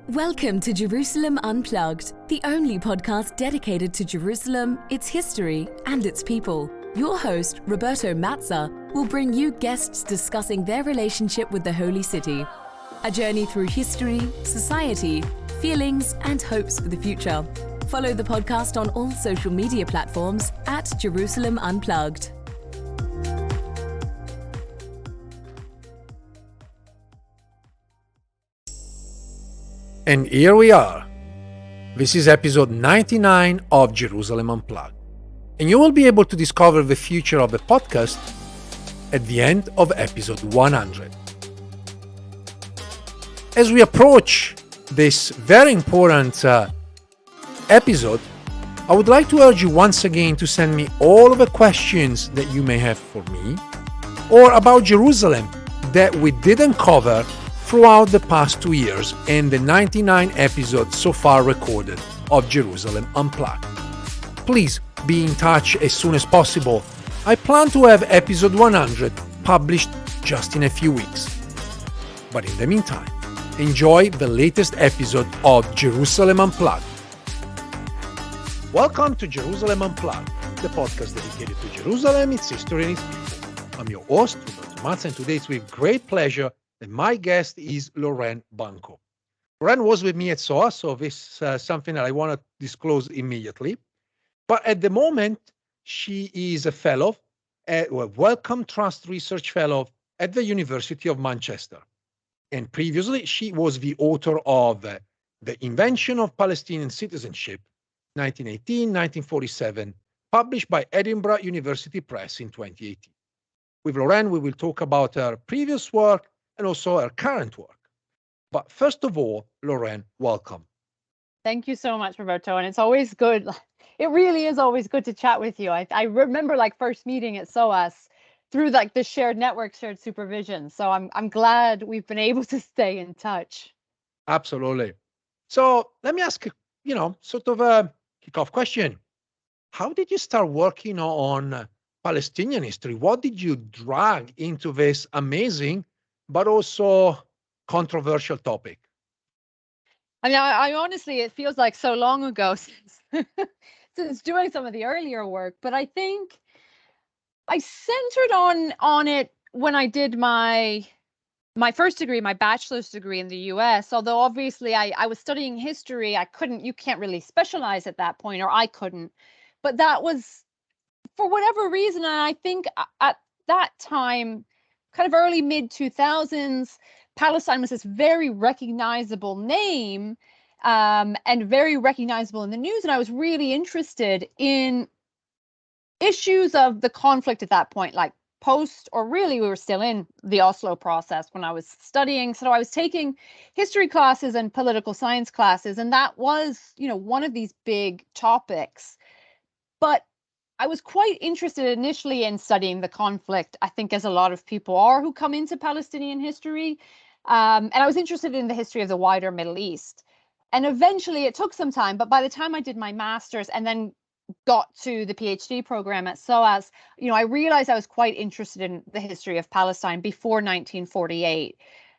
Welcome to Jerusalem Unplugged, the only podcast dedicated to Jerusalem, its history, and its people. Your host, Roberto Mazza, will bring you guests discussing their relationship with the Holy City. A journey through history, society, feelings, and hopes for the future. Follow the podcast on all social media platforms at Jerusalem Unplugged. And here we are. This is episode 99 of Jerusalem Unplugged. And you will be able to discover the future of the podcast at the end of episode 100. As we approach this very important episode, I would like to urge you once again to send me all of the questions that you may have for me or about Jerusalem that we didn't cover throughout the past 2 years and the 99 episodes so far recorded of Jerusalem Unplugged. Please be in touch as soon as possible. I plan to have episode 100 published just in a few weeks. But in the meantime, enjoy the latest episode of Jerusalem Unplugged. Welcome to Jerusalem Unplugged, the podcast dedicated to Jerusalem, its history, and its people. I'm your host, Roberto Mazza, and today it's with great pleasure that my guest is Lauren Banko. Lauren was with me at SOA, so this is something that I want to disclose immediately. But at the moment, she is a fellow, a Wellcome Trust Research Fellow at the University of Manchester. And previously, she was the author of The Invention of Palestinian Citizenship, 1918-1947, published by Edinburgh University Press in 2018. With Lauren, we will talk about her previous work and also her current work. But first of all, Lauren, welcome. Thank you so much, Roberto. And it's always good. It really is always good to chat with you. I remember first meeting at SOAS through the shared network, shared supervision. So I'm glad we've been able to stay in touch. Absolutely. So let me ask, sort of a kickoff question. How did you start working on Palestinian history? What did you drag into this amazing but also controversial topic? I mean, I honestly, it feels like so long ago since doing some of the earlier work, but I think I centered on it when I did my first degree, my bachelor's degree in the US. Although obviously I was studying history, you can't really specialize at that point, or I couldn't. But that was for whatever reason, and I think at that time, kind of early mid 2000s, Palestine was this very recognizable name and very recognizable in the news. And I was really interested in issues of the conflict at that point, like post, or really we were still in the Oslo process when I was studying. So I was taking history classes and political science classes, and that was, one of these big topics. But I was quite interested initially in studying the conflict, I think, as a lot of people are who come into Palestinian history. And I was interested in the history of the wider Middle East. And eventually it took some time, but by the time I did my master's and then got to the PhD program at SOAS, I realized I was quite interested in the history of Palestine before 1948.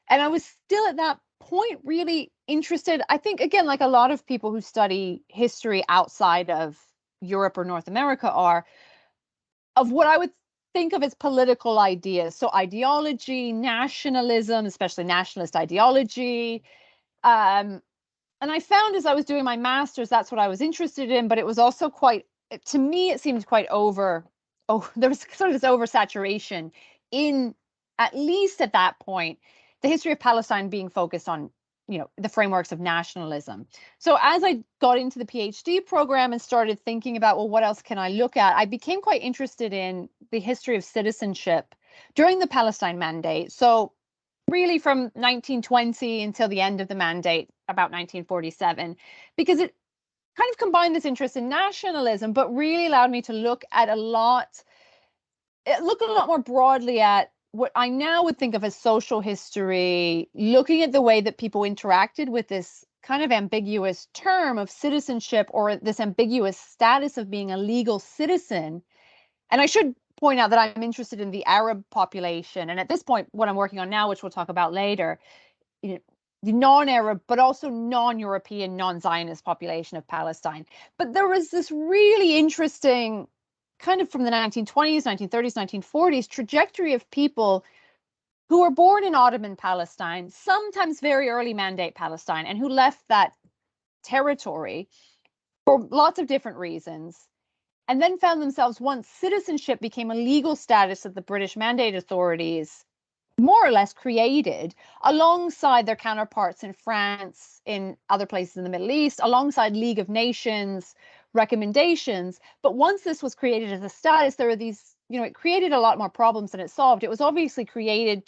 And I was still at that point really interested, I think, again, like a lot of people who study history outside of Europe or North America are, of what I would think of as political ideas. So ideology, nationalism, especially nationalist ideology. And I found as I was doing my master's, that's what I was interested in, but it was also to me, it seemed quite there was sort of this oversaturation in, at least at that point, the history of Palestine being focused on the frameworks of nationalism. So as I got into the PhD program and started thinking about, well, what else can I look at? I became quite interested in the history of citizenship during the Palestine Mandate. So really from 1920 until the end of the Mandate, about 1947, because it kind of combined this interest in nationalism, but really allowed me to look a lot more broadly at what I now would think of as social history, looking at the way that people interacted with this kind of ambiguous term of citizenship, or this ambiguous status of being a legal citizen. And I should point out that I'm interested in the Arab population. And at this point, what I'm working on now, which we'll talk about later, the non-Arab, but also non-European, non-Zionist population of Palestine. But there was this really interesting kind of from the 1920s, 1930s, 1940s trajectory of people who were born in Ottoman Palestine, sometimes very early Mandate Palestine, and who left that territory for lots of different reasons, and then found themselves, once citizenship became a legal status that the British Mandate authorities more or less created, alongside their counterparts in France, in other places in the Middle East, alongside League of Nations recommendations. But once this was created as a status, there were these, it created a lot more problems than it solved. It was obviously created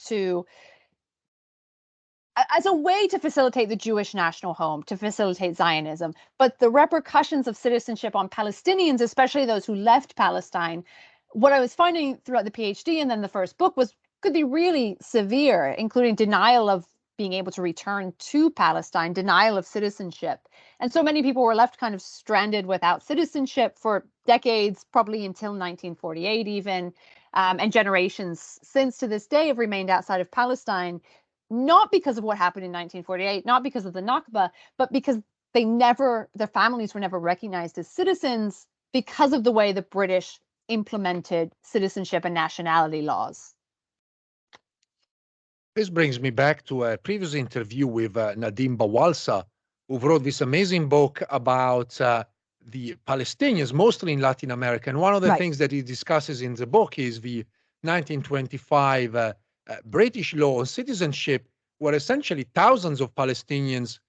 as a way to facilitate the Jewish national home, to facilitate Zionism. But the repercussions of citizenship on Palestinians, especially those who left Palestine, what I was finding throughout the PhD and then the first book could be really severe, including denial of being able to return to Palestine, denial of citizenship. And so many people were left kind of stranded without citizenship for decades, probably until 1948 even, and generations since to this day have remained outside of Palestine, not because of what happened in 1948, not because of the Nakba, but because their families were never recognized as citizens because of the way the British implemented citizenship and nationality laws. This brings me back to a previous interview with Nadim Bawalsa, who wrote this amazing book about the Palestinians, mostly in Latin America. And one of the things that he discusses in the book is the 1925 British law on citizenship, where essentially thousands of Palestinians,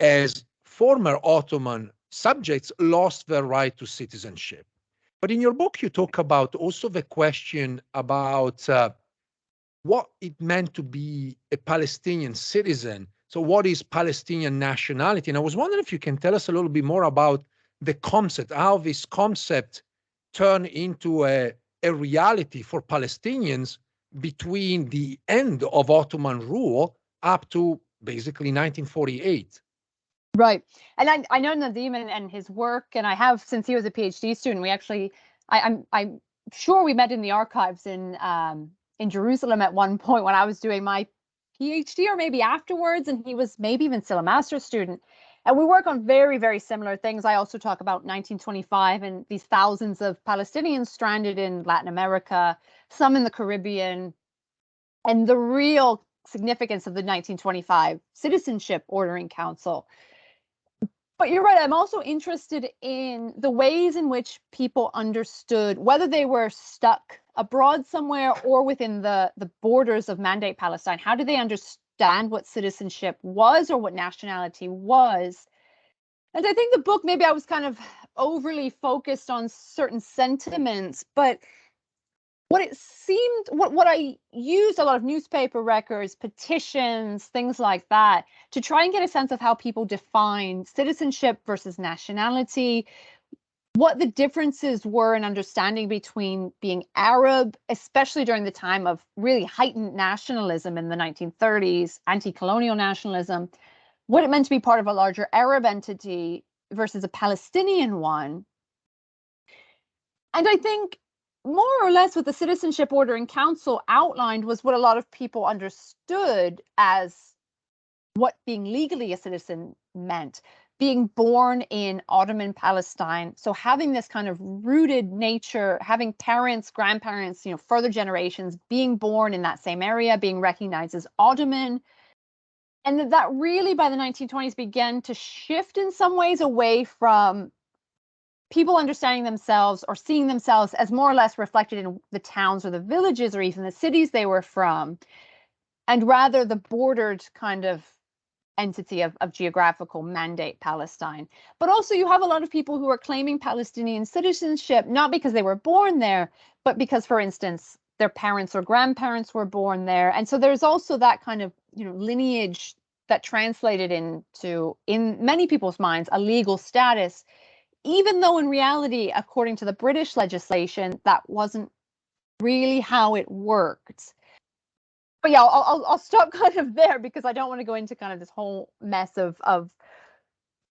as former Ottoman subjects, lost their right to citizenship. But in your book, you talk about also the question about what it meant to be a Palestinian citizen. So what is Palestinian nationality? And I was wondering if you can tell us a little bit more about the concept, how this concept turned into a reality for Palestinians between the end of Ottoman rule up to basically 1948. Right. And I know Nadim and his work, and I have since he was a PhD student. We actually, I'm sure we met in the archives in Jerusalem at one point when I was doing my PhD, or maybe afterwards, and he was maybe even still a master's student. And we work on very, very similar things. I also talk about 1925 and these thousands of Palestinians stranded in Latin America, some in the Caribbean, and the real significance of the 1925 Citizenship Ordering Council. But you're right, I'm also interested in the ways in which people understood, whether they were stuck abroad somewhere or within the borders of Mandate Palestine, how did they understand what citizenship was or what nationality was? And I think the book, maybe I was kind of overly focused on certain sentiments, but what I used a lot of newspaper records, petitions, things like that, to try and get a sense of how people define citizenship versus nationality, what the differences were in understanding between being Arab, especially during the time of really heightened nationalism in the 1930s, anti-colonial nationalism, what it meant to be part of a larger Arab entity versus a Palestinian one. And I think more or less what the Citizenship Ordering Council outlined was what a lot of people understood as what being legally a citizen meant. Being born in Ottoman Palestine, so having this kind of rooted nature, having parents, grandparents, further generations being born in that same area, being recognized as Ottoman. And that really by the 1920s began to shift in some ways away from people understanding themselves or seeing themselves as more or less reflected in the towns or the villages or even the cities they were from, and rather the bordered kind of entity of geographical Mandate Palestine. But also you have a lot of people who are claiming Palestinian citizenship, not because they were born there, but because, for instance, their parents or grandparents were born there. And so there's also that kind of lineage that translated into, in many people's minds, a legal status, even though in reality, according to the British legislation, that wasn't really how it worked. But yeah, I'll stop kind of there because I don't want to go into kind of this whole mess of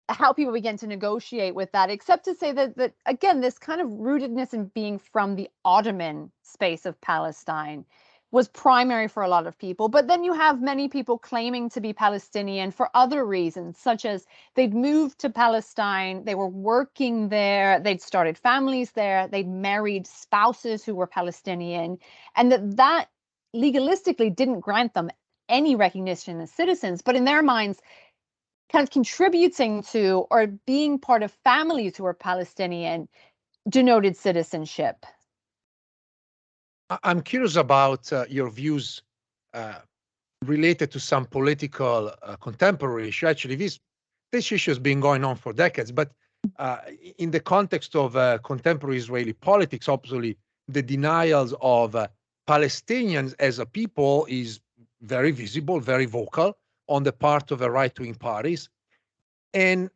how people begin to negotiate with that, except to say that again, this kind of rootedness in being from the Ottoman space of Palestine, was primary for a lot of people. But then you have many people claiming to be Palestinian for other reasons, such as they'd moved to Palestine, they were working there, they'd started families there, they'd married spouses who were Palestinian, and that legalistically didn't grant them any recognition as citizens, but in their minds, kind of contributing to or being part of families who were Palestinian denoted citizenship. I'm curious about your views related to some political contemporary issue. Actually, this issue has been going on for decades, but in the context of contemporary Israeli politics, obviously, the denials of Palestinians as a people is very visible, very vocal on the part of the right-wing parties. And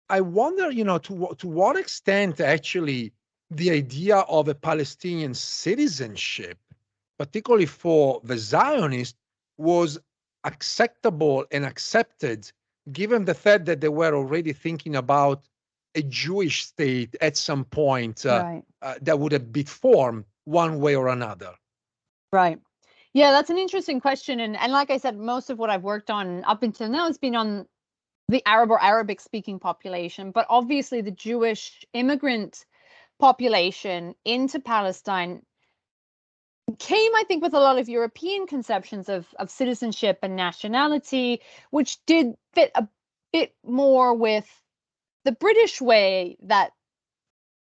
I wonder, to what extent actually the idea of a Palestinian citizenship, particularly for the Zionists, was acceptable and accepted, given the fact that they were already thinking about a Jewish state at some point Right. That would have been formed one way or another. Right. Yeah, that's an interesting question. And like I said, most of what I've worked on up until now has been on the Arab or Arabic speaking population, but obviously the Jewish immigrant population into Palestine came, I think, with a lot of European conceptions of citizenship and nationality, which did fit a bit more with the British way that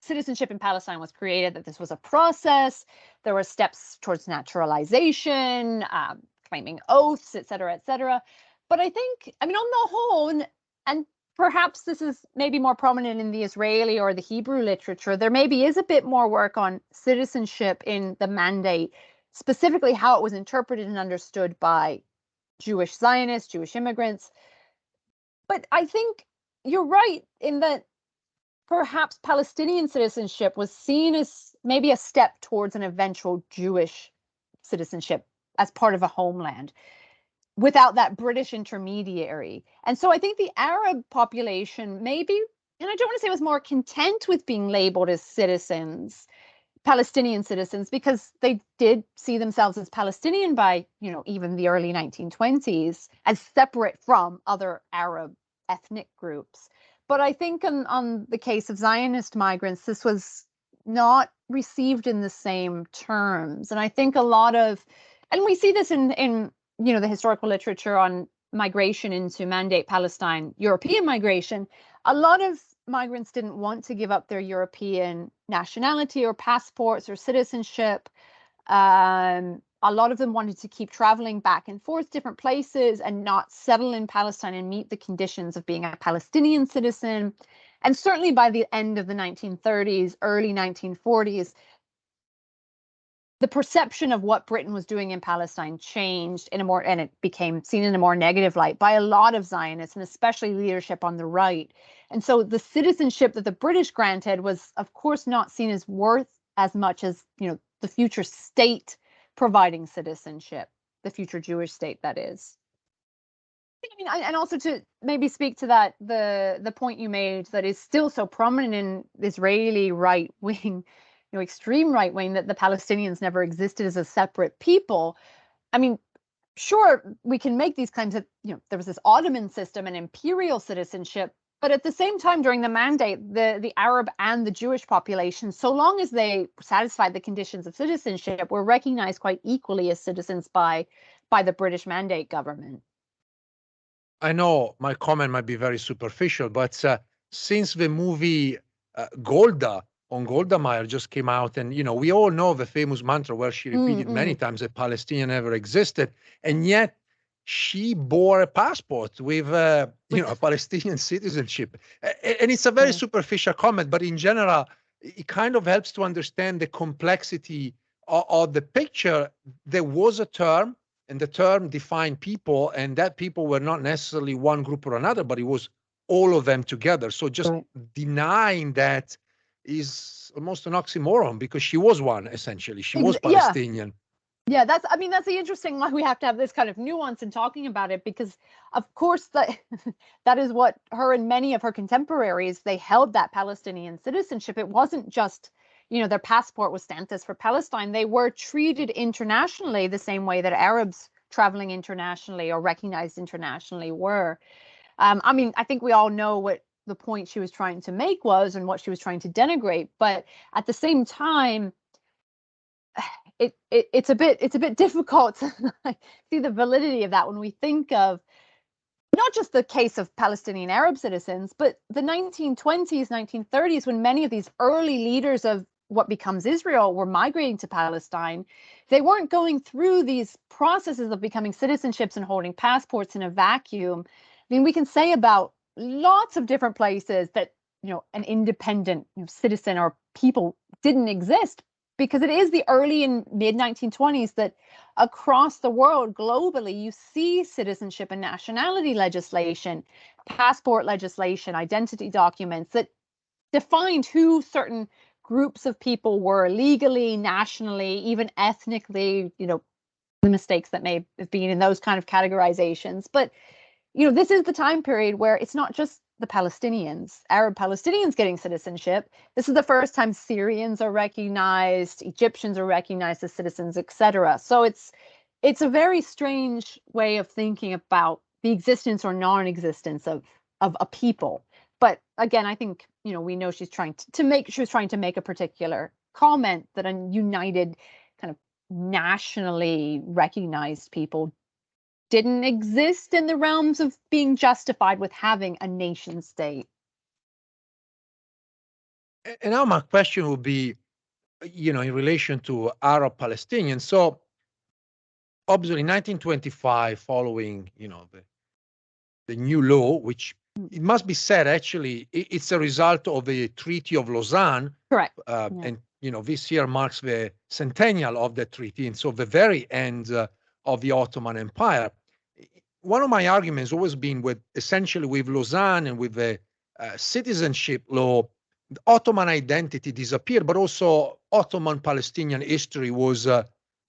citizenship in Palestine was created, that this was a process. There were steps towards naturalization, claiming oaths, et cetera, et cetera. But I think, I mean, on the whole, and perhaps this is maybe more prominent in the Israeli or the Hebrew literature, there maybe is a bit more work on citizenship in the Mandate, specifically how it was interpreted and understood by Jewish Zionists, Jewish immigrants. But I think you're right in that perhaps Palestinian citizenship was seen as maybe a step towards an eventual Jewish citizenship as part of a homeland without that British intermediary. And so I think the Arab population maybe, and I don't want to say was more content with being labeled as citizens, Palestinian citizens, because they did see themselves as Palestinian by, even the early 1920s, as separate from other Arab ethnic groups. But I think on the case of Zionist migrants, this was not received in the same terms. And I think a lot of, and we see this in the historical literature on migration into Mandate Palestine, European migration, a lot of migrants didn't want to give up their European nationality or passports or citizenship. A lot of them wanted to keep traveling back and forth different places and not settle in Palestine and meet the conditions of being a Palestinian citizen. And certainly by the end of the 1930s, early 1940s, the perception of what Britain was doing in Palestine changed and it became seen in a more negative light by a lot of Zionists and especially leadership on the right. And so the citizenship that the British granted was, of course, not seen as worth as much as, the future state providing citizenship, the future Jewish state, that is. I mean, and also to maybe speak to that, the point you made that is still so prominent in Israeli right wing, extreme right wing, that the Palestinians never existed as a separate people. I mean, sure, we can make these kinds of, there was this Ottoman system and imperial citizenship, but at the same time, during the Mandate, the Arab and the Jewish population, so long as they satisfied the conditions of citizenship, were recognized quite equally as citizens by the British Mandate government. I know my comment might be very superficial, but since the movie Golda on Golda Meir just came out, and we all know the famous mantra where she repeated many times that Palestine never existed, and yet she bore a passport with a Palestinian citizenship. And it's a very superficial comment, but in general, it kind of helps to understand the complexity of the picture. There was a term, and the term defined people, and that people were not necessarily one group or another, but it was all of them together. So just denying that is almost an oxymoron, because she was one, essentially. She was Palestinian. Yeah, that's the interesting one. We have to have this kind of nuance in talking about it, because of course that is what her and many of her contemporaries, they held that Palestinian citizenship. It wasn't just, their passport was stamped as for Palestine, they were treated internationally the same way that Arabs traveling internationally or recognized internationally were. I think we all know what the point she was trying to make was and what she was trying to denigrate, but at the same time, it's a bit difficult to see the validity of that when we think of not just the case of Palestinian Arab citizens, but the 1920s, 1930s, when many of these early leaders of what becomes Israel were migrating to Palestine. They weren't going through these processes of becoming citizenships and holding passports in a vacuum. I mean, we can say about lots of different places that, an independent citizen or people didn't exist, because it is the early and mid 1920s that across the world globally, you see citizenship and nationality legislation, passport legislation, identity documents that defined who certain groups of people were legally, nationally, even ethnically, the mistakes that may have been in those kind of categorizations. But, this is the time period where it's not just the Palestinians, Arab Palestinians getting citizenship. This is the first time Syrians are recognized, Egyptians are recognized as citizens, etc. So it's a very strange way of thinking about the existence or non-existence of a people. But again, I think, we know she's trying to make a particular comment that a united kind of nationally recognized people didn't exist in the realms of being justified with having a nation state. And now my question would be, in relation to Arab Palestinians. So obviously 1925, following, the new law, which it must be said, actually, it's a result of the Treaty of Lausanne. Correct. And, this year marks the centennial of the treaty. And so the very end of the Ottoman Empire. One of my arguments has always been essentially with Lausanne and with the citizenship law, the Ottoman identity disappeared, but also Ottoman Palestinian history was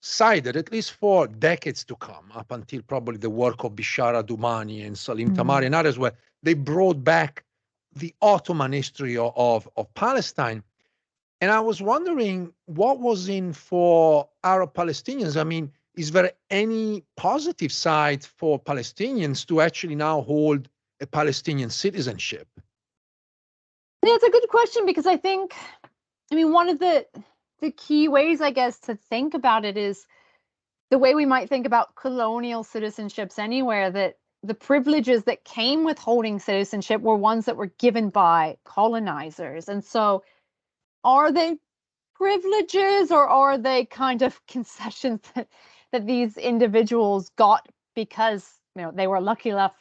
sided, at least for decades to come, up until probably the work of Bishara Dumani and Salim Tamari and others, where they brought back the Ottoman history of Palestine. And I was wondering what was in for Arab Palestinians. I mean, is there any positive side for Palestinians to actually now hold a Palestinian citizenship? Yeah, it's a good question, because I think, one of the key ways, I guess, to think about it is the way we might think about colonial citizenships anywhere, that the privileges that came with holding citizenship were ones that were given by colonizers. And so are they privileges, or are they kind of concessions that these individuals got because they were lucky enough,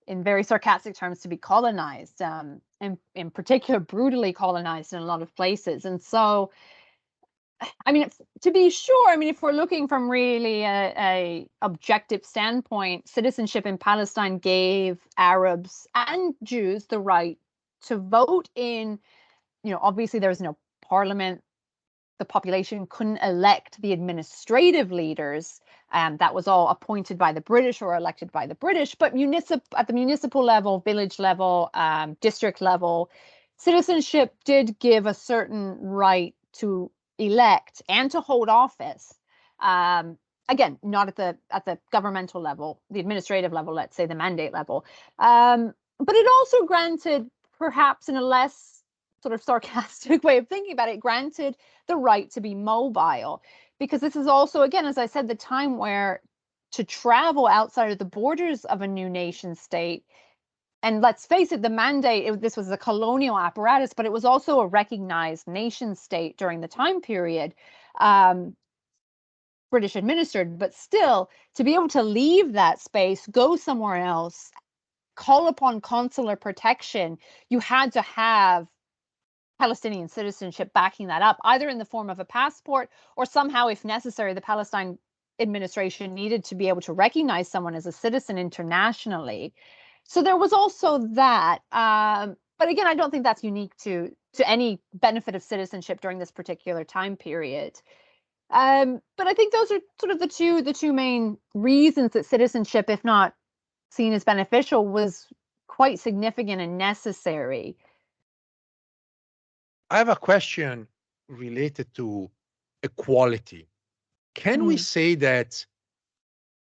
in very sarcastic terms, to be colonized, and in particular brutally colonized in a lot of places? And so, to be sure, if we're looking from really a objective standpoint, citizenship in Palestine gave Arabs and Jews the right to vote in, obviously there was no parliament. The population couldn't elect the administrative leaders. That was all appointed by the British or elected by the British. But at the municipal level, village level, district level, citizenship did give a certain right to elect and to hold office. Again, not at the governmental level, the administrative level, let's say the mandate level. But it also granted, perhaps in a less sort of sarcastic way of thinking about it, granted the right to be mobile, because this is also, again, as I said, the time where to travel outside of the borders of a new nation state, and let's face it, the mandate, this was a colonial apparatus, but it was also a recognized nation state during the time period, British administered, but still to be able to leave that space, go somewhere else, call upon consular protection, you had to have Palestinian citizenship backing that up, either in the form of a passport or somehow, if necessary, the Palestine administration needed to be able to recognize someone as a citizen internationally. So there was also that. But again, I don't think that's unique to any benefit of citizenship during this particular time period. But I think those are sort of the two main reasons that citizenship, if not seen as beneficial, was quite significant and necessary. I have a question related to equality. Can we say that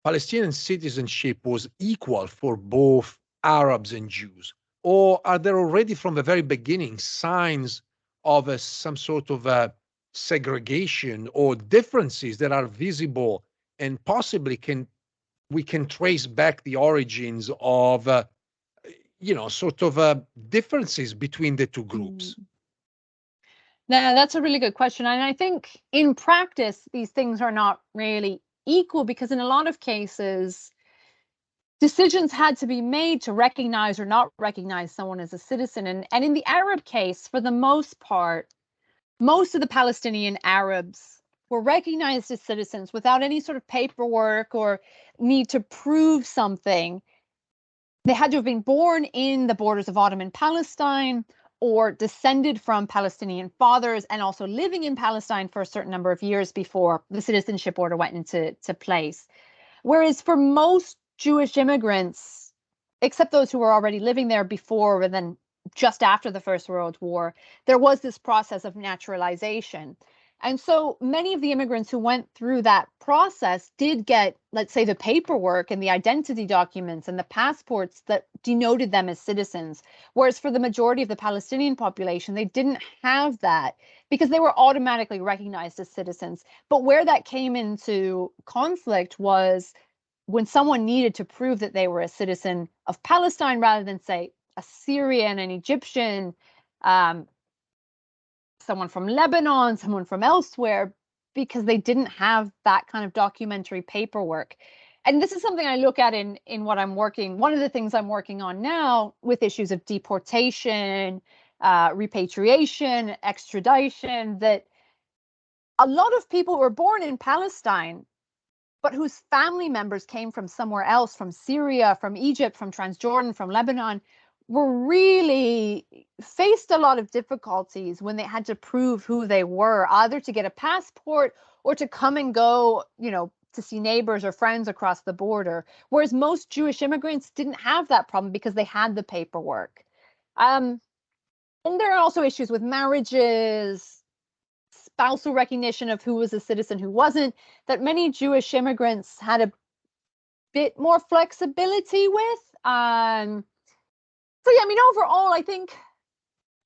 Palestinian citizenship was equal for both Arabs and Jews? Or are there already from the very beginning signs of some sort of segregation or differences that are visible and possibly we can trace back the origins of sort of differences between the two groups? Now, that's a really good question. And I think in practice, these things are not really equal because in a lot of cases, decisions had to be made to recognize or not recognize someone as a citizen. And in the Arab case, for the most part, most of the Palestinian Arabs were recognized as citizens without any sort of paperwork or need to prove something. They had to have been born in the borders of Ottoman Palestine or descended from Palestinian fathers and also living in Palestine for a certain number of years before the citizenship order went into place. Whereas for most Jewish immigrants, except those who were already living there before and then just after the First World War, there was this process of naturalization. And so many of the immigrants who went through that process did get, let's say, the paperwork and the identity documents and the passports that denoted them as citizens. Whereas for the majority of the Palestinian population, they didn't have that because they were automatically recognized as citizens. But where that came into conflict was when someone needed to prove that they were a citizen of Palestine rather than, say, a Syrian, an Egyptian, someone from Lebanon, someone from elsewhere, because they didn't have that kind of documentary paperwork. And this is something I look at in what I'm working. One of the things I'm working on now with issues of deportation, repatriation, extradition, that a lot of people were born in Palestine, but whose family members came from somewhere else, from Syria, from Egypt, from Transjordan, from Lebanon, were really faced a lot of difficulties when they had to prove who they were, either to get a passport or to come and go, to see neighbors or friends across the border. Whereas most Jewish immigrants didn't have that problem because they had the paperwork. And there are also issues with marriages, spousal recognition of who was a citizen, who wasn't, that many Jewish immigrants had a bit more flexibility with. So, yeah, I mean, overall, I think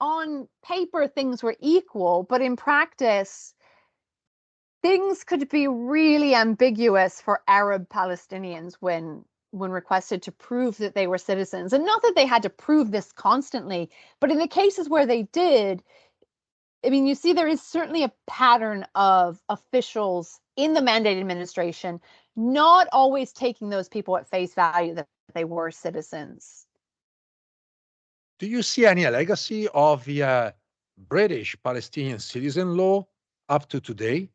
on paper things were equal, but in practice, things could be really ambiguous for Arab Palestinians when requested to prove that they were citizens. And not that they had to prove this constantly, but in the cases where they did, I mean, you see, there is certainly a pattern of officials in the mandate administration not always taking those people at face value that they were citizens. Do you see any legacy of the British Palestinian citizen law up to today?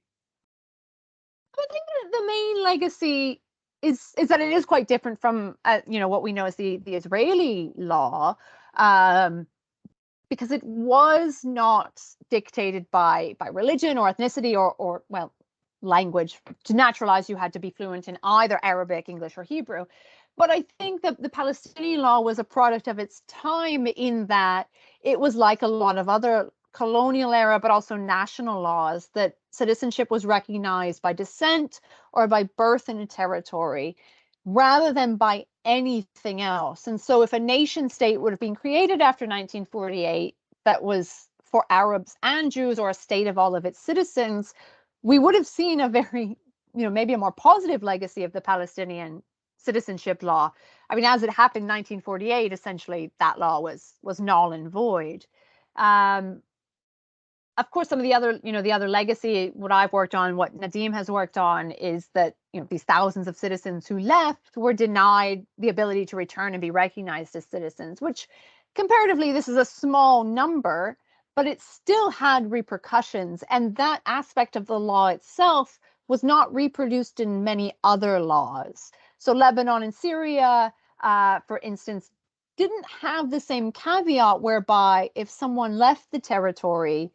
I think that the main legacy is that it is quite different from what we know as the Israeli law, because it was not dictated by religion or ethnicity or language. To naturalize, you had to be fluent in either Arabic, English, or Hebrew. But I think that the Palestinian law was a product of its time in that it was like a lot of other colonial era, but also national laws, that citizenship was recognized by descent or by birth in a territory rather than by anything else. And so if a nation state would have been created after 1948 that was for Arabs and Jews, or a state of all of its citizens, we would have seen a very, maybe a more positive legacy of the Palestinian citizenship law. I mean, as it happened in 1948, essentially that law was null and void. Of course, some of the other legacy, what I've worked on, what Nadim has worked on, is that these thousands of citizens who left were denied the ability to return and be recognized as citizens, which comparatively, this is a small number, but it still had repercussions. And that aspect of the law itself was not reproduced in many other laws. So Lebanon and Syria, for instance, didn't have the same caveat whereby if someone left the territory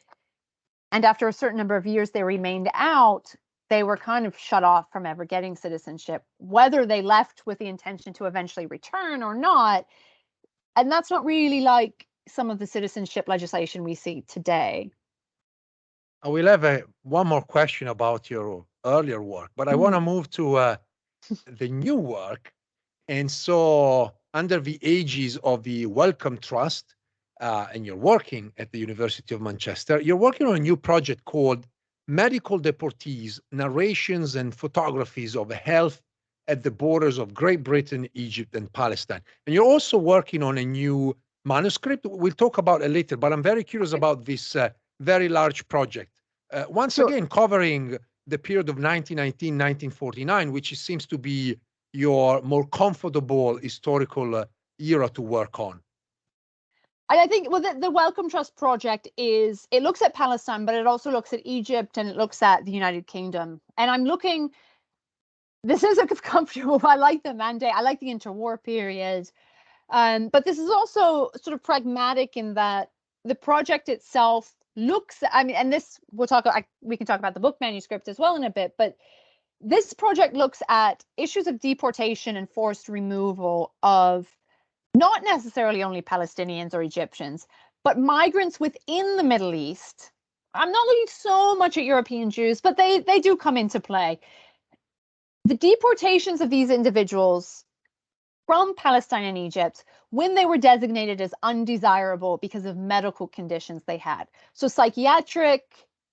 and after a certain number of years they remained out, they were kind of shut off from ever getting citizenship, whether they left with the intention to eventually return or not. And that's not really like some of the citizenship legislation we see today. I will have one more question about your earlier work, but I want Mhm. to move to the new work. And so, under the aegis of the Wellcome Trust, and you're working at the University of Manchester, you're working on a new project called Medical Deportees, Narrations and Photographies of Health at the Borders of Great Britain, Egypt, and Palestine. And you're also working on a new manuscript. We'll talk about it later, but I'm very curious about this very large project. Once Sure. again, covering the period of 1919, 1949, which seems to be your more comfortable historical era to work on. I think, well, the Wellcome Trust project it looks at Palestine, but it also looks at Egypt and it looks at the United Kingdom. And I'm looking, this is a comfortable, I like the mandate, I like the interwar period. But this is also sort of pragmatic in that the project itself looks, I mean, and this we can talk about the book manuscript as well in a bit, but this project looks at issues of deportation and forced removal of not necessarily only Palestinians or Egyptians, but migrants within the Middle East. I'm not looking so much at European Jews, but they do come into play. The deportations of these individuals from Palestine and Egypt when they were designated as undesirable because of medical conditions they had. So psychiatric,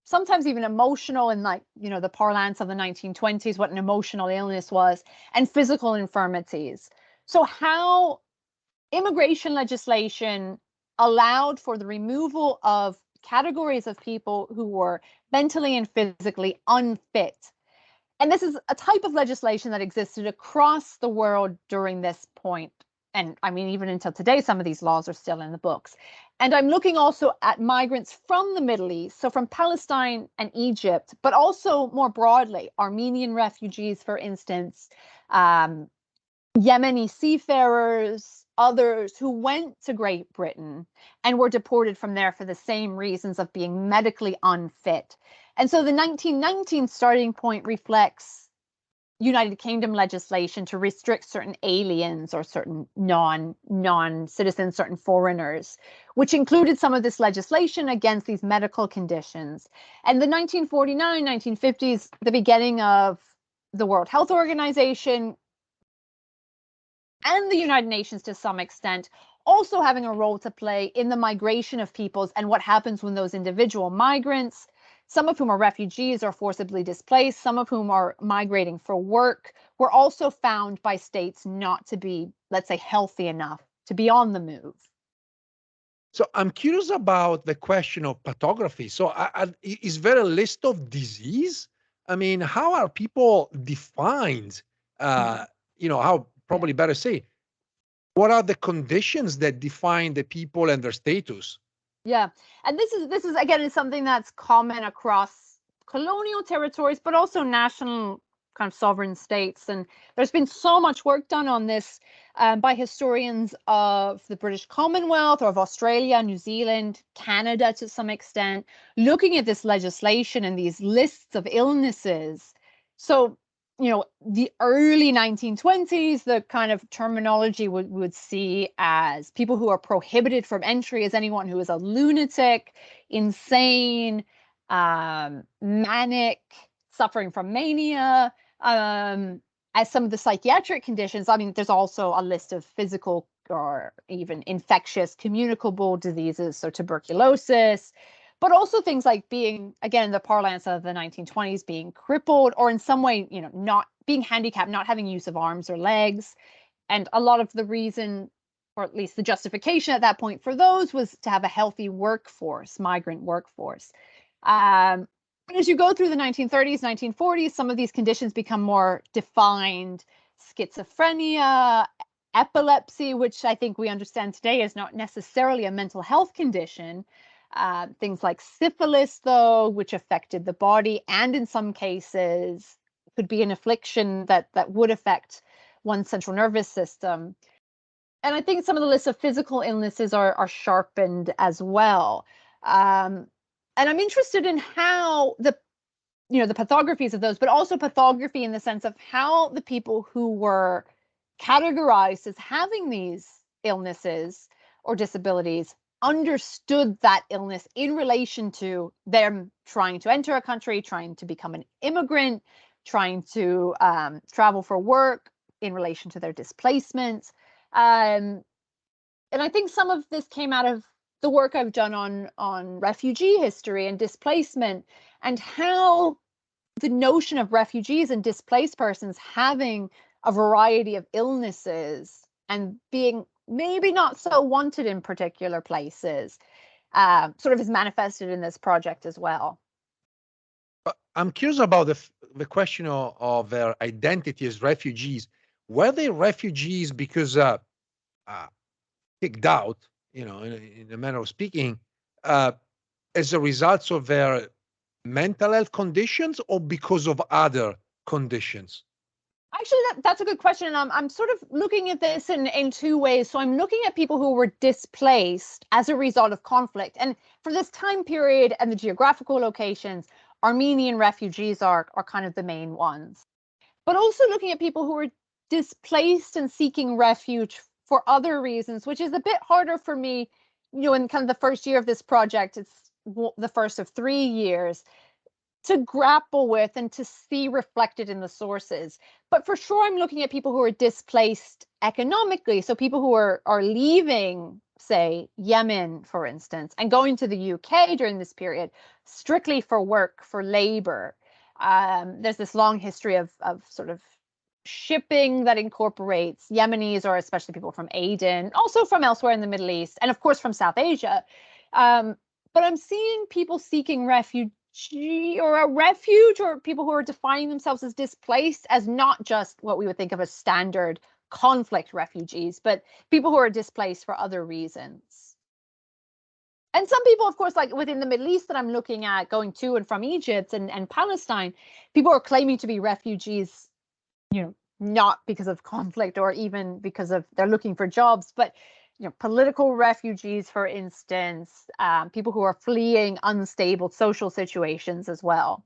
sometimes even emotional, in the parlance of the 1920s, what an emotional illness was, and physical infirmities. So how immigration legislation allowed for the removal of categories of people who were mentally and physically unfit. And this is a type of legislation that existed across the world during this point. And I mean, even until today, some of these laws are still in the books. And I'm looking also at migrants from the Middle East, so from Palestine and Egypt, but also more broadly, Armenian refugees, for instance, Yemeni seafarers, others who went to Great Britain and were deported from there for the same reasons of being medically unfit. And so the 1919 starting point reflects United Kingdom legislation to restrict certain aliens or certain non-citizens, certain foreigners, which included some of this legislation against these medical conditions. And the 1949, 1950s, the beginning of the World Health Organization and the United Nations to some extent also having a role to play in the migration of peoples and what happens when those individual migrants, some of whom are refugees or forcibly displaced, some of whom are migrating for work, were also found by states not to be, let's say, healthy enough to be on the move. So I'm curious about the question of pathography. So is there a list of disease? I mean, how are people defined? Mm. How Yeah. probably better say, what are the conditions that define the people and their status? Yeah. And this is again is something that's common across colonial territories, but also national kind of sovereign states. And there's been so much work done on this by historians of the British Commonwealth or of Australia, New Zealand, Canada to some extent, looking at this legislation and these lists of illnesses. So, the early 1920s, the kind of terminology would see as people who are prohibited from entry as anyone who is a lunatic, insane, manic, suffering from mania. As some of the psychiatric conditions, I mean, there's also a list of physical or even infectious communicable diseases, so tuberculosis, but also things like being, again, the parlance of the 1920s, being crippled or in some way, not being handicapped, not having use of arms or legs. And a lot of the reason, or at least the justification at that point for those, was to have a healthy workforce, migrant workforce. But as you go through the 1930s, 1940s, some of these conditions become more defined. Schizophrenia, epilepsy, which I think we understand today is not necessarily a mental health condition. Things like syphilis, though, which affected the body and in some cases could be an affliction that would affect one's central nervous system. And I think some of the lists of physical illnesses are sharpened as well. And I'm interested in how the pathographies of those, but also pathography in the sense of how the people who were categorized as having these illnesses or disabilities understood that illness in relation to them trying to enter a country, trying to become an immigrant, trying to travel for work, in relation to their displacement. And I think some of this came out of the work I've done on refugee history and displacement, and how the notion of refugees and displaced persons having a variety of illnesses and being maybe not so wanted in particular places sort of is manifested in this project as well. I'm curious about the question of their identity as refugees. Were they refugees because kicked out, in a manner of speaking, as a result of their mental health conditions, or because of other conditions? Actually, that's a good question. And I'm sort of looking at this in two ways. So I'm looking at people who were displaced as a result of conflict. And for this time period and the geographical locations, Armenian refugees are kind of the main ones. But also looking at people who were displaced and seeking refuge for other reasons, which is a bit harder for me, in kind of the first year of this project. It's the first of 3 years to grapple with and to see reflected in the sources. But for sure, I'm looking at people who are displaced economically. So people who are leaving, say, Yemen, for instance, and going to the UK during this period, strictly for work, for labor. There's this long history of sort of shipping that incorporates Yemenis, or especially people from Aden, also from elsewhere in the Middle East, and of course from South Asia. But I'm seeing people seeking refuge or a refuge, or people who are defining themselves as displaced, as not just what we would think of as standard conflict refugees, but people who are displaced for other reasons. And some people, of course, like within the Middle East that I'm looking at, going to and from Egypt and Palestine, people are claiming to be refugees, not because of conflict or even because of they're looking for jobs, but political refugees, for instance, people who are fleeing unstable social situations as well.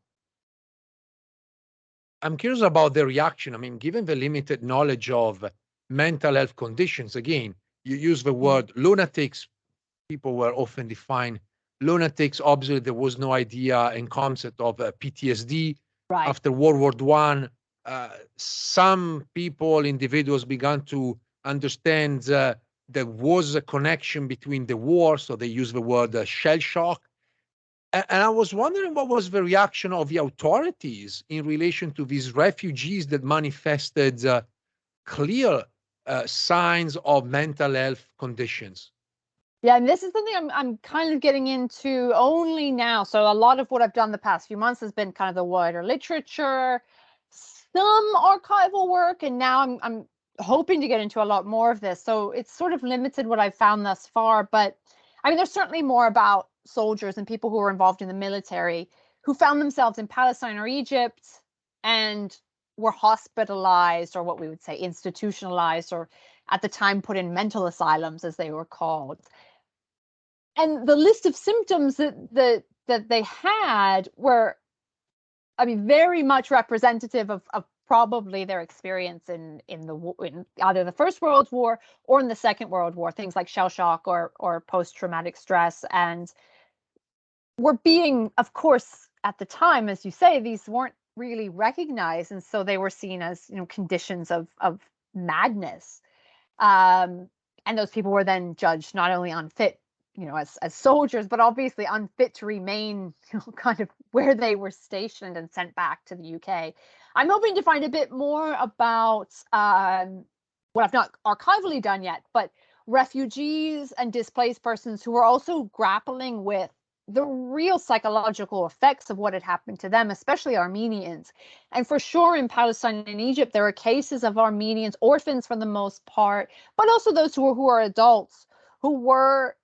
I'm curious about the reaction. I mean, given the limited knowledge of mental health conditions, again, you use the word lunatics. People were often defined lunatics. Obviously, there was no idea and concept of PTSD. Right. After World War I, some people, individuals, began to understand there was a connection between the war, so they use the word shell shock. And I was wondering what was the reaction of the authorities in relation to these refugees that manifested clear signs of mental health conditions. Yeah, and this is something I'm kind of getting into only now. So a lot of what I've done the past few months has been kind of the wider literature, some archival work, and now I'm hoping to get into a lot more of this. So it's sort of limited what I've found thus far, but I mean, there's certainly more about soldiers and people who were involved in the military who found themselves in Palestine or Egypt and were hospitalized, or what we would say institutionalized, or at the time put in mental asylums, as they were called. And the list of symptoms that they had were, I mean, very much representative of probably their experience in either the First World War or in the Second World War, things like shell shock or post-traumatic stress. And were being, of course, at the time, as you say, these weren't really recognized, and so they were seen as conditions of madness. And those people were then judged not only unfit, as soldiers, but obviously unfit to remain, kind of where they were stationed, and sent back to the UK. I'm hoping to find a bit more about what I've not archivally done yet, but refugees and displaced persons who were also grappling with the real psychological effects of what had happened to them, especially Armenians. And for sure, in Palestine and Egypt, there are cases of Armenians, orphans for the most part, but also those who are adults, who were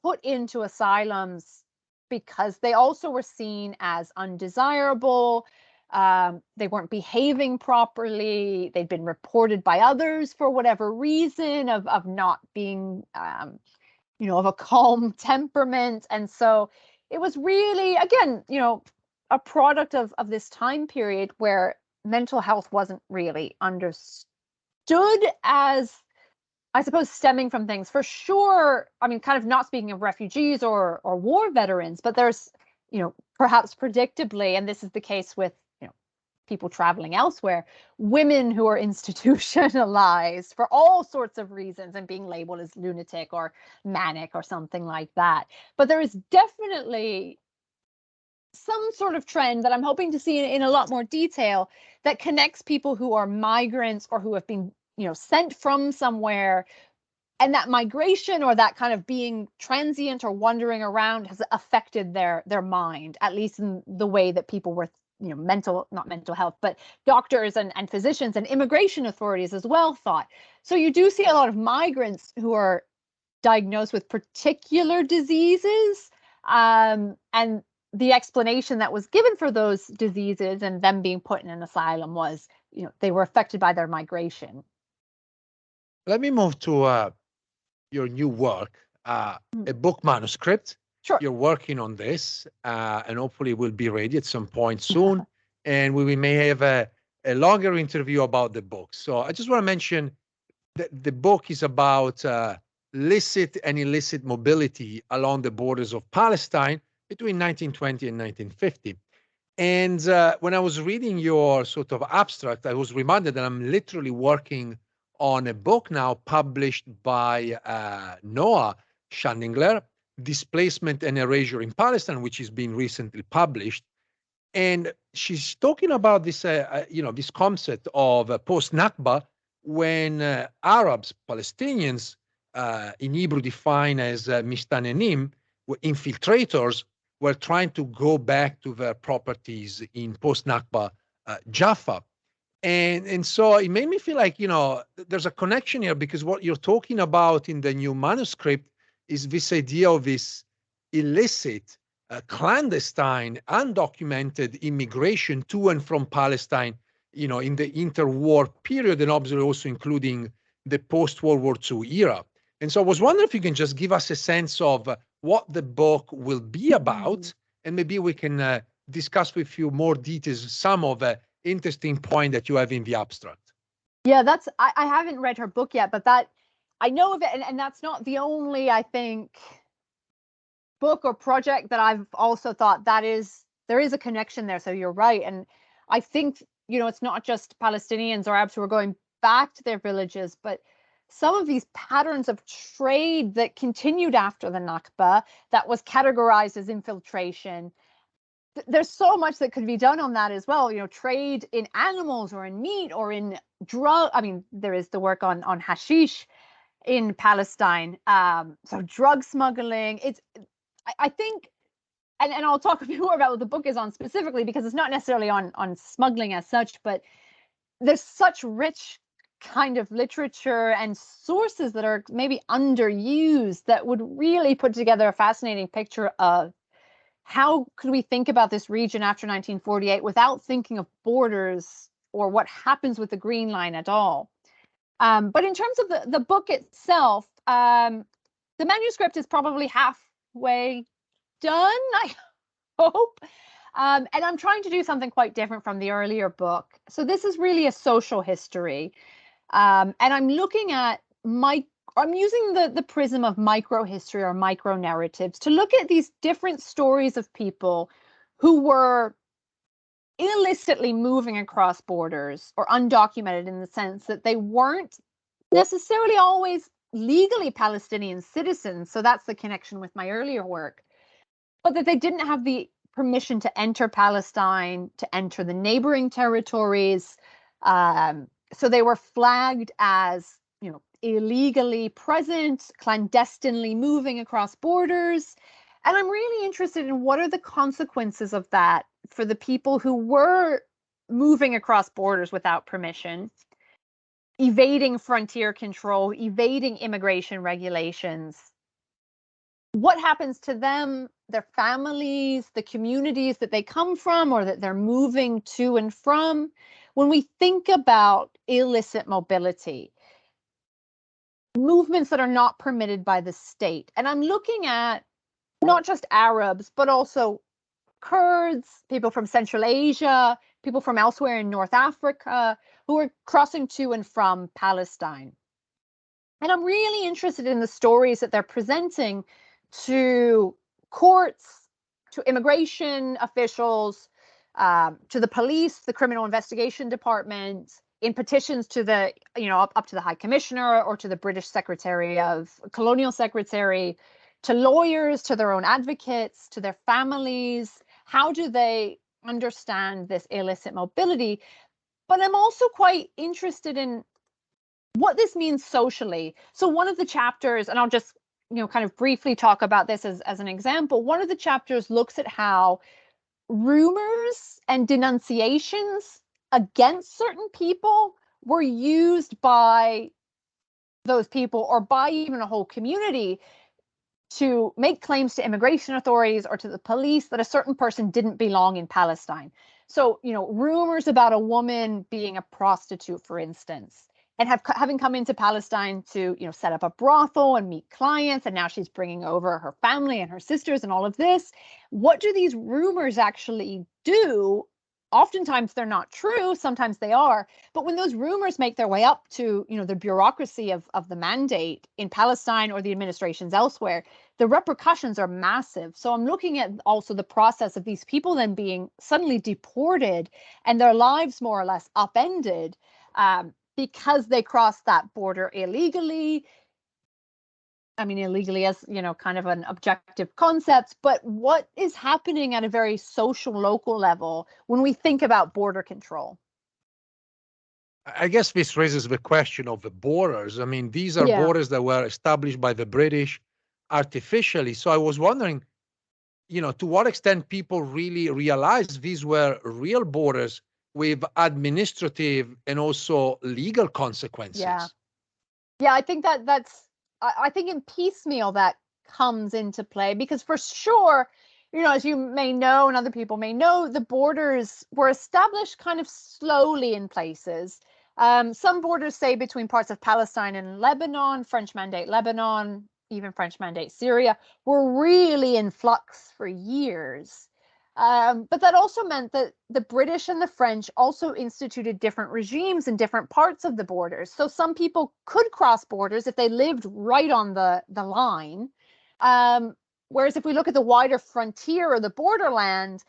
put into asylums because they also were seen as undesirable. They weren't behaving properly. They'd been reported by others for whatever reason of not being, of a calm temperament. And so it was really, again, a product of this time period where mental health wasn't really understood as I suppose stemming from things for sure. I mean, kind of not speaking of refugees or war veterans, but there's, perhaps predictably, and this is the case with, people traveling elsewhere, women who are institutionalized for all sorts of reasons and being labeled as lunatic or manic or something like that. But there is definitely some sort of trend that I'm hoping to see in a lot more detail that connects people who are migrants or who have been, sent from somewhere, and that migration or that kind of being transient or wandering around has affected their mind, at least in the way that people were, not mental health, but doctors and physicians and immigration authorities as well thought. So you do see a lot of migrants who are diagnosed with particular diseases, and the explanation that was given for those diseases and them being put in an asylum was, they were affected by their migration. Let me move to your new work, a book manuscript. Sure. You're working on this, and hopefully will be ready at some point soon. And we may have a longer interview about the book. So I just want to mention that the book is about licit and illicit mobility along the borders of Palestine between 1920 and 1950. And when I was reading your sort of abstract, I was reminded that I'm literally working on a book now published by Noah Schandingler, Displacement and Erasure in Palestine, which has been recently published. And she's talking about this, this concept of post-Nakba, when Arabs, Palestinians, in Hebrew defined as mistanenim, were infiltrators, were trying to go back to their properties in post-Nakba Jaffa. And so it made me feel like, there's a connection here, because what you're talking about in the new manuscript is this idea of this illicit, clandestine, undocumented immigration to and from Palestine, in the interwar period, and obviously also including the post-World War II era. And so I was wondering if you can just give us a sense of what the book will be about, and maybe we can discuss with you more details, some of the interesting point that you have in the abstract. Yeah, I haven't read her book yet, but that I know of it, and that's not the only, I think, book or project that I've also thought there is a connection there. So you're right. And I think, it's not just Palestinians or Arabs who are going back to their villages, but some of these patterns of trade that continued after the Nakba that was categorized as infiltration. There's so much that could be done on that as well. Trade in animals or in meat or in drug. I mean, there is the work on hashish in Palestine. So drug smuggling. I think, and I'll talk a bit more about what the book is on specifically, because it's not necessarily on smuggling as such, but there's such rich kind of literature and sources that are maybe underused that would really put together a fascinating picture of how could we think about this region after 1948 without thinking of borders or what happens with the Green Line at all. But in terms of the book itself, the manuscript is probably halfway done, I hope. And I'm trying to do something quite different from the earlier book. So this is really a social history. And I'm looking at I'm using the prism of micro-history or micro-narratives to look at these different stories of people who were illicitly moving across borders or undocumented, in the sense that they weren't necessarily always legally Palestinian citizens. So that's the connection with my earlier work. But that they didn't have the permission to enter Palestine, to enter the neighboring territories. So they were flagged as, illegally present, clandestinely moving across borders. And I'm really interested in what are the consequences of that for the people who were moving across borders without permission, evading frontier control, evading immigration regulations. What happens to them, their families, the communities that they come from or that they're moving to and from, when we think about illicit mobility? Movements that are not permitted by the state. And I'm looking at not just Arabs, but also Kurds, people from Central Asia, people from elsewhere in North Africa, who are crossing to and from Palestine. And I'm really interested in the stories that they're presenting to courts, to immigration officials, to the police, the criminal investigation department, in petitions to the, up to the High Commissioner or to the British Secretary of Colonial Secretary, to lawyers, to their own advocates, to their families. How do they understand this illicit mobility? But I'm also quite interested in what this means socially. So one of the chapters, and I'll just kind of briefly talk about this as an example, one of the chapters looks at how rumors and denunciations against certain people were used by those people or by even a whole community to make claims to immigration authorities or to the police that a certain person didn't belong in Palestine. So, rumors about a woman being a prostitute, for instance, and having come into Palestine to, set up a brothel and meet clients, and now she's bringing over her family and her sisters and all of this. What do these rumors actually do? Oftentimes they're not true, sometimes they are, but when those rumors make their way up to, the bureaucracy of the mandate in Palestine or the administrations elsewhere, the repercussions are massive. So I'm looking at also the process of these people then being suddenly deported and their lives more or less upended because they crossed that border illegally. I mean, illegally as, kind of an objective concept, but what is happening at a very social, local level when we think about border control? I guess this raises the question of the borders. I mean, these are borders that were established by the British artificially. So I was wondering, to what extent people really realized these were real borders with administrative and also legal consequences. Yeah, I think I think in piecemeal that comes into play, because for sure, as you may know and other people may know, the borders were established kind of slowly in places. Some borders, say, between parts of Palestine and Lebanon, French Mandate Lebanon, even French Mandate Syria, were really in flux for years. But that also meant that the British and the French also instituted different regimes in different parts of the borders. So some people could cross borders if they lived right on the line. Whereas if we look at the wider frontier or the borderland,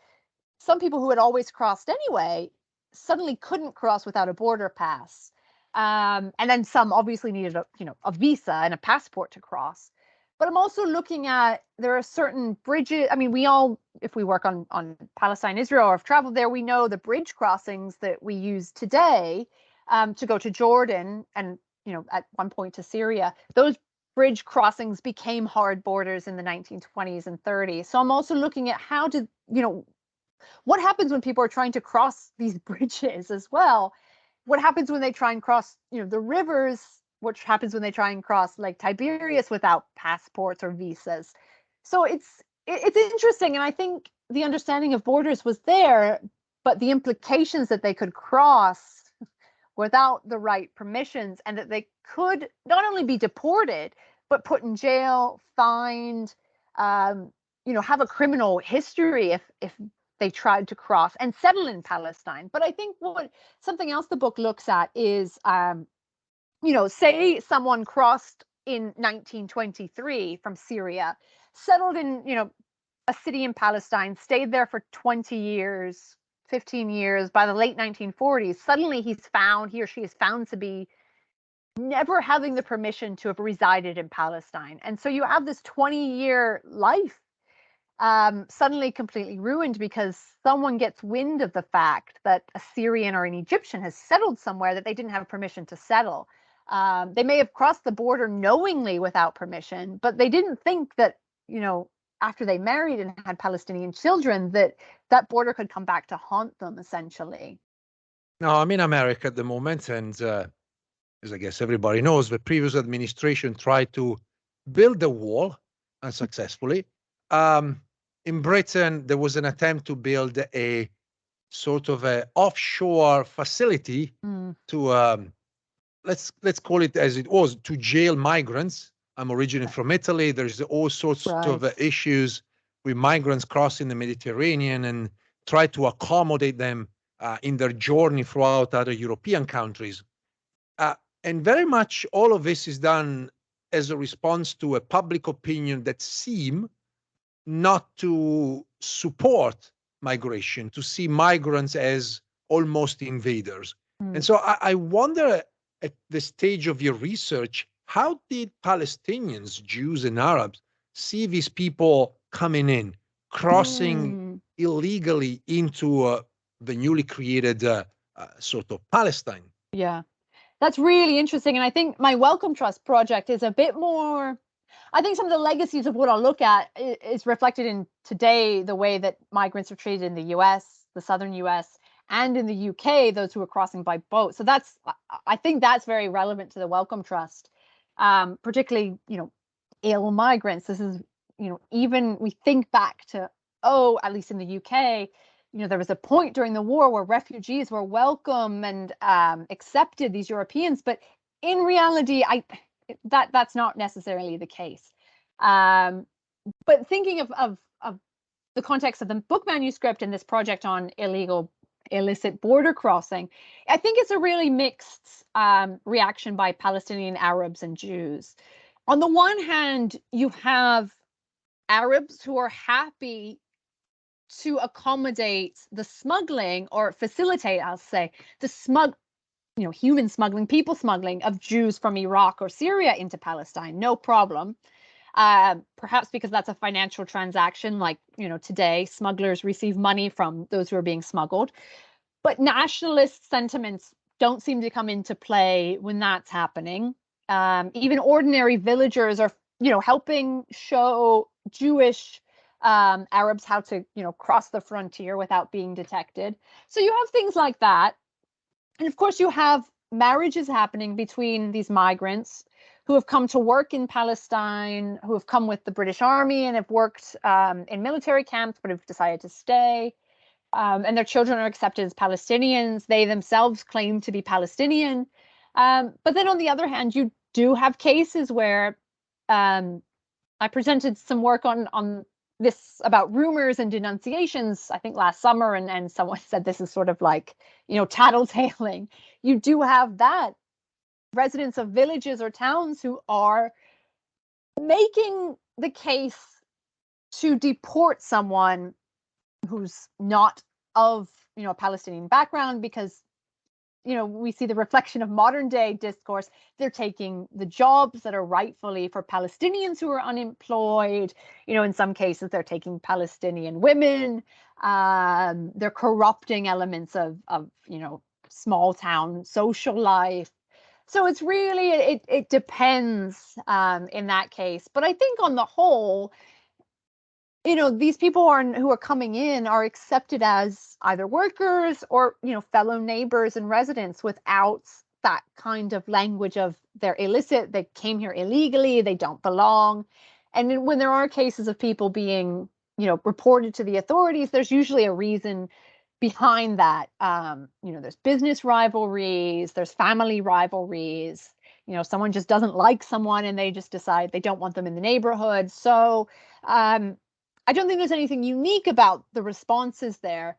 some people who had always crossed anyway suddenly couldn't cross without a border pass. And then some obviously needed a visa and a passport to cross. But I'm also looking at, there are certain bridges. I mean, we all, if we work on Palestine, Israel, or have traveled there, we know the bridge crossings that we use today to go to Jordan and, at one point to Syria. Those bridge crossings became hard borders in the 1920s and 30s. So I'm also looking at how to, what happens when people are trying to cross these bridges as well? What happens when they try and cross, the rivers? What happens when they try and cross Lake Tiberias without passports or visas? So it's interesting, and I think the understanding of borders was there, but the implications that they could cross without the right permissions, and that they could not only be deported but put in jail, fined, have a criminal history if they tried to cross and settle in Palestine. But I think something else the book looks at is say someone crossed in 1923 from Syria, settled in, a city in Palestine, stayed there for 20 years, 15 years. By the late 1940s, suddenly he or she is found to be never having the permission to have resided in Palestine. And so you have this 20-year life suddenly completely ruined because someone gets wind of the fact that a Syrian or an Egyptian has settled somewhere that they didn't have permission to settle. They may have crossed the border knowingly without permission, but they didn't think that, after they married and had Palestinian children, that border could come back to haunt them, essentially. Now, I'm in America at the moment, and as I guess everybody knows, the previous administration tried to build a wall unsuccessfully. In Britain, there was an attempt to build a sort of a offshore facility to let's call it as it was, to jail migrants. I'm originally from Italy. There's all sorts of issues with migrants crossing the Mediterranean, and try to accommodate them in their journey throughout other European countries. And very much all of this is done as a response to a public opinion that seem not to support migration, to see migrants as almost invaders. And so I wonder, at the stage of your research, how did Palestinians, Jews and Arabs, see these people coming in, crossing illegally into the newly created sort of Palestine? Yeah, that's really interesting. And I think my Welcome Trust project is a bit more, I think some of the legacies of what I'll look at is reflected in today, the way that migrants are treated in the US, the southern US, and in the UK, those who are crossing by boat. So I think that's very relevant to the Welcome Trust, particularly, ill migrants. This is, even we think back to, at least in the UK, there was a point during the war where refugees were welcome and accepted, these Europeans, but in reality, that's not necessarily the case. But thinking of the context of the book manuscript and this project on illicit border crossing, I think it's a really mixed reaction by Palestinian Arabs and Jews. On the one hand, you have Arabs who are happy to accommodate the smuggling or facilitate, I'll say, the human smuggling, people smuggling of Jews from Iraq or Syria into Palestine, no problem. Perhaps because that's a financial transaction, like, today smugglers receive money from those who are being smuggled. But nationalist sentiments don't seem to come into play when that's happening. Even ordinary villagers are, helping show Jewish Arabs how to, cross the frontier without being detected. So you have things like that. And of course, you have marriages happening between these migrants who have come to work in Palestine, who have come with the British Army and have worked in military camps, but have decided to stay. And their children are accepted as Palestinians. They themselves claim to be Palestinian. But then on the other hand, you do have cases where I presented some work on this about rumors and denunciations, I think last summer, and someone said this is sort of like, tattletaling. You do have that residents of villages or towns who are making the case to deport someone who's not of, a Palestinian background, because we see the reflection of modern day discourse. They're taking the jobs that are rightfully for Palestinians who are unemployed. In some cases, they're taking Palestinian women. They're corrupting elements of small town social life. So it's really, it depends in that case. But I think on the whole, these people who are coming in are accepted as either workers or, fellow neighbors and residents without that kind of language of they're illicit, they came here illegally, they don't belong. And when there are cases of people being, reported to the authorities, there's usually a reason behind that. There's business rivalries, there's family rivalries. Someone just doesn't like someone and they just decide they don't want them in the neighborhood. So I don't think there's anything unique about the responses there.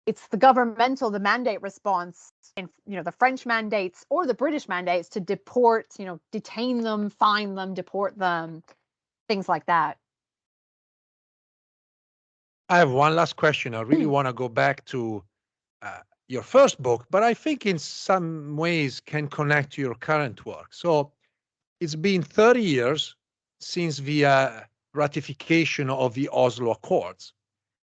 It's the mandate response in, the French mandates or the British mandates to deport, detain them, fine them, deport them, things like that. I have one last question. I really want to go back to your first book, but I think in some ways can connect to your current work. So it's been 30 years since the ratification of the Oslo Accords.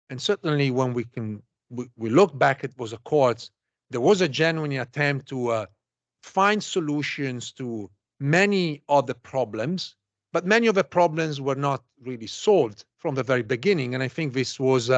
And certainly when we look back at those accords, there was a genuine attempt to find solutions to many of the problems, but many of the problems were not really solved from the very beginning. And I think this was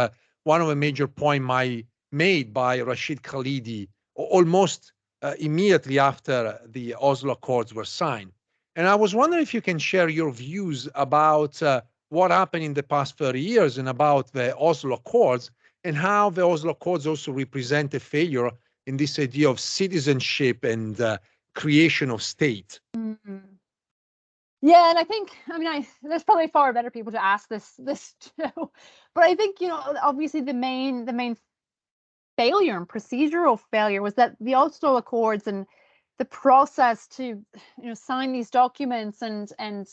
one of the major points made by Rashid Khalidi almost immediately after the Oslo Accords were signed. And I was wondering if you can share your views about what happened in the past 30 years and about the Oslo Accords, and how the Oslo Accords also represent a failure in this idea of citizenship and creation of state. Mm-hmm. Yeah, and I think, there's probably far better people to ask this too. But I think, obviously the main failure and procedural failure was that the Oslo Accords and the process to sign these documents and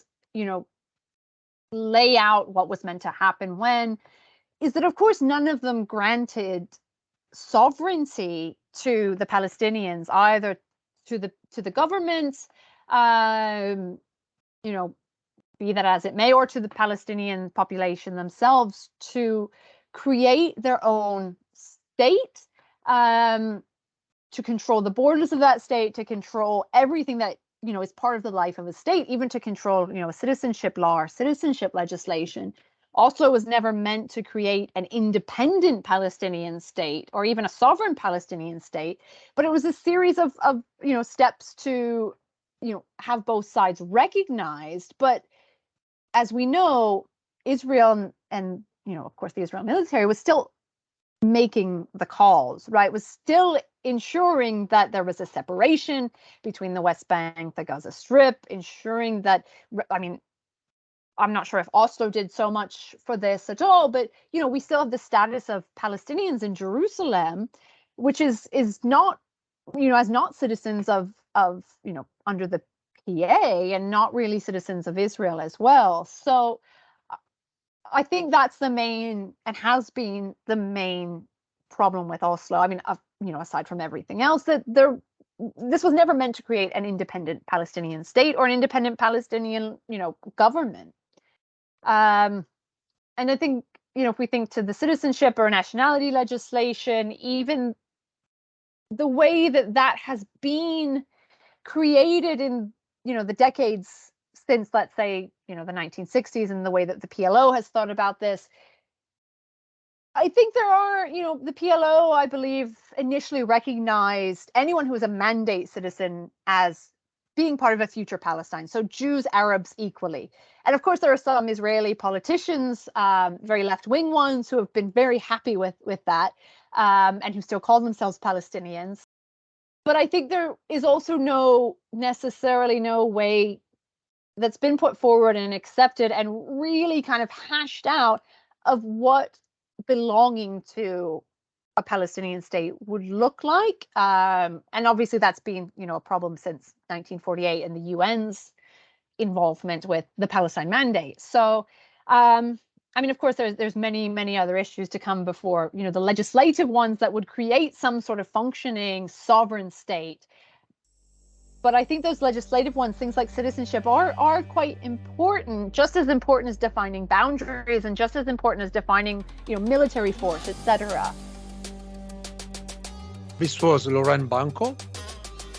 lay out what was meant to happen when, is that of course none of them granted sovereignty to the Palestinians, either to the government, be that as it may, or to the Palestinian population themselves to create their own state, to control the borders of that state, to control everything that is part of the life of a state, even to control a citizenship law or citizenship legislation. Oslo was never meant to create an independent Palestinian state or even a sovereign Palestinian state, but it was a series of steps to have both sides recognized. But as we know, Israel and of course the Israel military was still making the calls, right? Was still ensuring that there was a separation between the West Bank, the Gaza Strip, ensuring that, I'm not sure if Oslo did so much for this at all, but we still have the status of Palestinians in Jerusalem, which is not as not citizens of under the PA and not really citizens of Israel as well. So I think that's the main and has been the main problem with Oslo. Aside from everything else, that this was never meant to create an independent Palestinian state or an independent Palestinian government. And I think if we think to the citizenship or nationality legislation, even the way that has been created in the decades since, let's say, the 1960s, and the way that the PLO has thought about this, I think there are, the PLO, I believe, initially recognized anyone who was a mandate citizen as being part of a future Palestine. So Jews, Arabs equally. And of course, there are some Israeli politicians, very left-wing ones, who have been very happy with that, and who still call themselves Palestinians. But I think there is also necessarily no way that's been put forward and accepted and really kind of hashed out of what belonging to a Palestinian state would look like. And obviously that's been, a problem since 1948 and the UN's involvement with the Palestine Mandate. So, of course, there's many other issues to come before, the legislative ones that would create some sort of functioning sovereign state. But I think those legislative ones, things like citizenship, are quite important, just as important as defining boundaries and just as important as defining, military force, etc. This was Lauren Banko,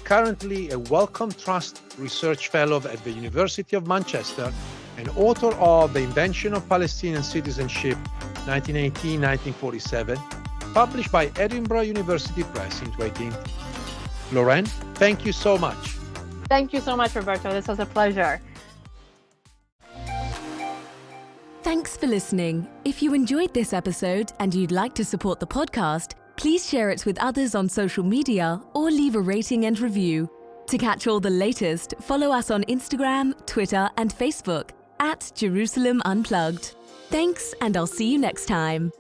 currently a Wellcome Trust Research Fellow at the University of Manchester and author of The Invention of Palestinian Citizenship, 1918-1947, published by Edinburgh University Press in 2018. Lauren, thank you so much. Thank you so much, Roberto. This was a pleasure. Thanks for listening. If you enjoyed this episode and you'd like to support the podcast, please share it with others on social media or leave a rating and review. To catch all the latest, follow us on Instagram, Twitter, and Facebook @Jerusalem Unplugged. Thanks, and I'll see you next time.